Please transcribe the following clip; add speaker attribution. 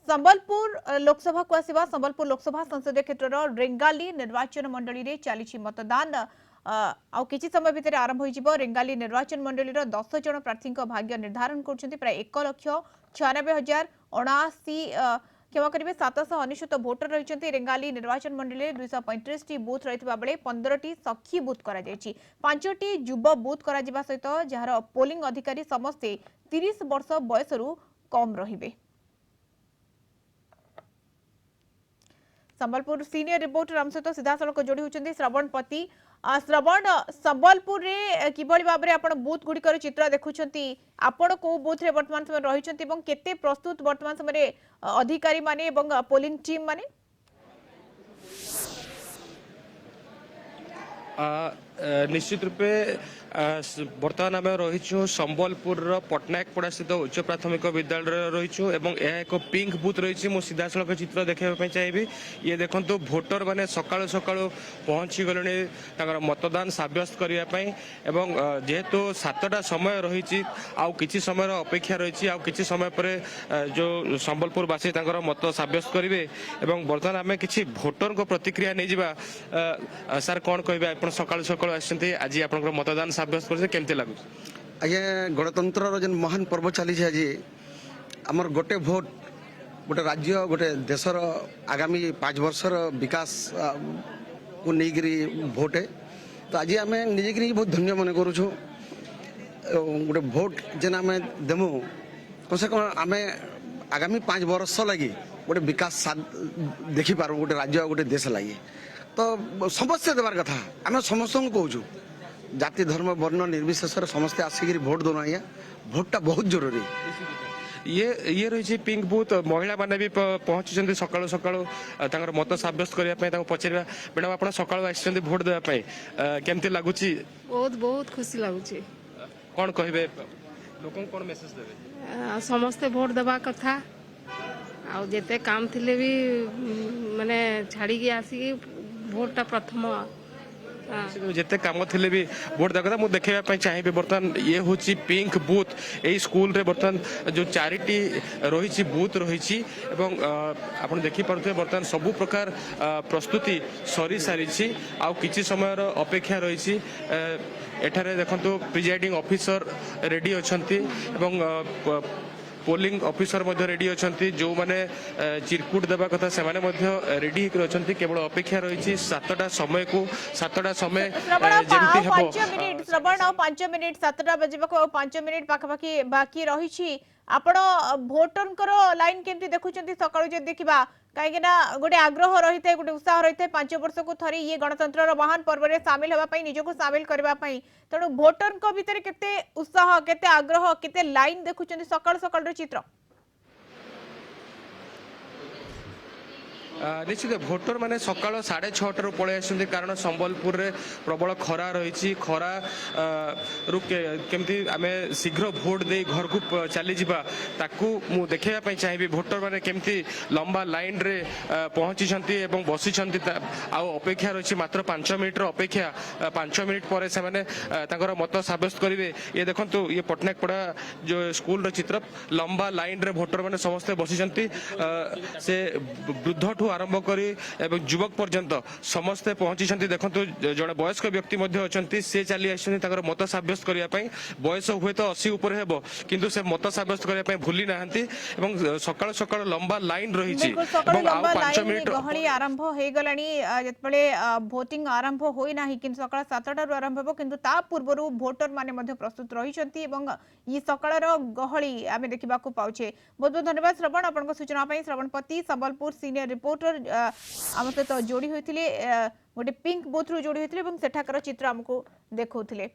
Speaker 1: संबलपुर लोकसभा को आसिबा संबलपुर लोकसभा संसदीय क्षेत्र रेंगाली निर्वाचन मंडली रे चली मतदान आउ किछि समय भितर आरंभ हो रेंगाली निर्वाचन मंडली 10 जन प्रार्थी भाग्य निर्धारण कर प्राय 1,96,079 क्षमा करेंगे 799 भोटर रही रेंगाली निर्वाचन मंडली 235 बूथ रही बेले 15 सखी बूथ कर 5 युव बूथ कर सहित जार पोलिंग अधिकारी समस्ते 30 वर्ष बयस कम रे। संबलपुर सीनियर रिपोर्टर आम सहित सीधा सड़क जोड़ी होती श्रवण पति। श्रवण, संबलपुर रे किभली भाव में आपण बूथ गुड़िकर चित्र देखुंट आपण को बूथ रे वर्तमान समय रही केते प्रस्तुत वर्तमान समय अधिकारी माने पोलिंग टीम माने?
Speaker 2: निश्चित रूपे बर्तमान आम रही संबलपुर पट्टनायकपड़ा स्थित उच्च प्राथमिक विद्यालय रहीचु एवं यह एक पिंक बूथ रही मु सीधा सड़क चित्र देखा चाहिए। ये देखो भोटर मैंने सकाळु सकाळु पहुँची गले मतदान सब्यस्त करने जेहेतु 7टा समय रही आउ किछि समय अपेक्षा रही आउ किछि समय पर जो संबलपुरवासी मत सब्यस्त करेंगे एवं बर्तमान आम कि भोटर को प्रतिक्रिया नहीं जावा। सर कौन कहे आप सकाळु सकाळु आसछन्ती आज आप मतदान सब्यस्त कर केमती लगुच?
Speaker 3: आज्ञा गणतंत्र जन महान पर्व चली आज आमर गोटे भोट गोटे राज्य गोटे देशर आगामी 5 वर्षर विकास को लेकिरी भोट है। तो आज आम निजे बहुत धन्य मन करूँ गोटे भोट जेन आम देमु कम से कम आम आगामी 5 वर्ष लगी गोटे विकास देखिपारू गोटे राज्य गोटे देश लगी। तो समस्या देवार कथा आम समस्त कहूँ जाति धर्म वर्ण निर्विशेष समस्ते आसिक भोट दोनों आज्ञा भोटा बहुत जरूरी।
Speaker 2: ये रही पिंक बूथ महिला माने भी पहुंची सकाळु सकाळु मत सब्यस्त करने पचार मैडम आप सकाळु आसी भोट देवाई केमती लगुच?
Speaker 4: बहुत बहुत खुशी लगुच।
Speaker 2: कौन कहे लोक कौन मेसेज देवे?
Speaker 4: समस्ते भोट देवा कथा आते काम थिले भी माने छाड़ी आसिक भोटा प्रथम
Speaker 2: जिते कम थे भी भोट देगा मुझे देखा चाहिए। बर्तमान ये हूँ पिंक बूथ यही स्कूल रे बर्तमान जो 4टी रही बूथ रही आप देखिपे बर्तमान सबु प्रकार प्रस्तुति सरी सारी आउ किछि समय अपेक्षा रही। एठारे देखो प्रिजाइडिंग ऑफिसर रेडी अच्छा पोलिंग ऑफिसर रेडी अच्छा जो मैंने चिरकुट देवा कथा से रेडी अच्छा केवल अपेक्षा रही 7टा समय को 7टा समय
Speaker 1: श्रवण 5 मिनिट 7टा बजे 5 मिनिट पाखापाखि बाकी रही आपण भोटर लाइन केमती देखुं सकाळु जे देखा कहीं गोटे आग्रह रही है गोटे उत्साह रही है 5 वर्ष को थरी ये गणतंत्र महान पर्व में सामिल होगापी निजक सामिल करने तेणु भोटर भितर केते उत्साह केते आग्रह केते लाइन देखुं सकाळु सकाळु चित्र?
Speaker 2: निश्चित भोटर मैंने सका 6:30 पलि आस कारण संबलपुर रे प्रबल खरा रही खरा केमती आम शीघ्र भोट दे घर को चली जावा ताकू मु देखा चाहिए। भोटर मैंने केमती लंबा लाइन रे पहुंची बसी अपेक्षा रही मात्र 5 मिनिट अपेक्षा 5 मिनिट पर से मत सब्यस्त करेंगे। ये देखो ये पट्टनायकपड़ा जो स्कूल चित्र लंबा लाइन रे भोटर मैंने समस्ते बसी से वृद्ध आरंभ करी युवक पर्यंत समस्ते पहुंची। देखो जड़े वयस्क व्यक्ति अच्छा सी चली आसते मत सब्यस्त करने बयस हुए तो 80 उपर हेबो किंतु से मत सब्यस्त करने भूली ना सकाळ सकाळ लंबा लाइन रही
Speaker 1: गहली आरंभ हो गलानी जेतबेले भोटिंग आरंभ होई नाही किंतु सकाळ 7टारु आरंभ हेबो किंतु ता पूर्वरु भोटर माने मध्ये प्रस्तुत रहिसंती एवं ई सकाळर गहली आमे देखिबा को पाउछे। बहुत बहुत धन्यवाद श्रवण आपन को सूचना पई। श्रवण पति संबलपुर सीनियर रिपोर्टर आम सहित जोड़ी होते गोटे पिंक बूथ रु जोड़ी होते सेठाकर चित्र आमको देखौथिले।